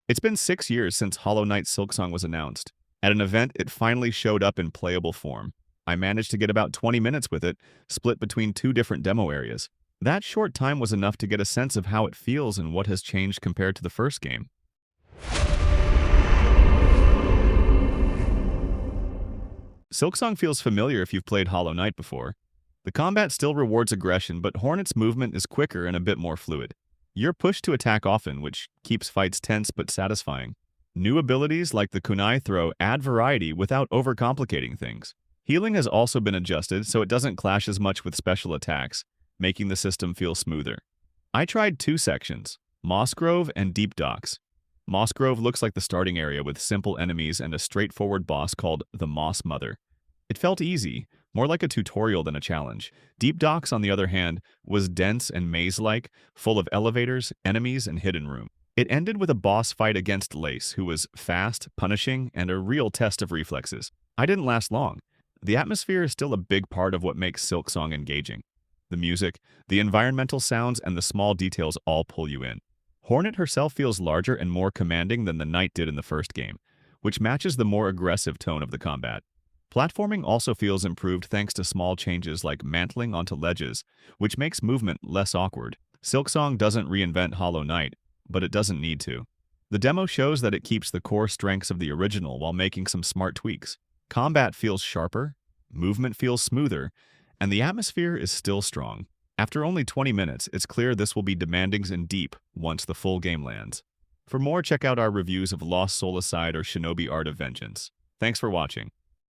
It's been 6 years since Hollow Knight Silksong was announced. At an event, it finally showed up in playable form. I managed to get about 20 minutes with it, split between two different demo areas. That short time was enough to get a sense of how it feels and what has changed compared to the first game. Silksong feels familiar if you've played Hollow Knight before. The combat still rewards aggression, but Hornet's movement is quicker and a bit more fluid. You're pushed to attack often, which keeps fights tense but satisfying. New abilities like the kunai throw add variety without overcomplicating things. Healing has also been adjusted so it doesn't clash as much with special attacks, making the system feel smoother. I tried two sections, Moss Grove and Deep Docks. Moss Grove looks like the starting area with simple enemies and a straightforward boss called the Moss Mother. It felt easy, more like a tutorial than a challenge. Deep Docks, on the other hand, was dense and maze-like, full of elevators, enemies, and hidden room. It ended with a boss fight against Lace, who was fast, punishing, and a real test of reflexes. I didn't last long. The atmosphere is still a big part of what makes Silksong engaging. The music, the environmental sounds, and the small details all pull you in. Hornet herself feels larger and more commanding than the knight did in the first game, which matches the more aggressive tone of the combat. Platforming also feels improved thanks to small changes like mantling onto ledges, which makes movement less awkward. Silksong doesn't reinvent Hollow Knight, but it doesn't need to. The demo shows that it keeps the core strengths of the original while making some smart tweaks. Combat feels sharper, movement feels smoother, and the atmosphere is still strong. After only 20 minutes, it's clear this will be demanding and deep once the full game lands. For more, check out our reviews of Lost Soul Aside or Shinobi Art of Vengeance. Thanks for watching.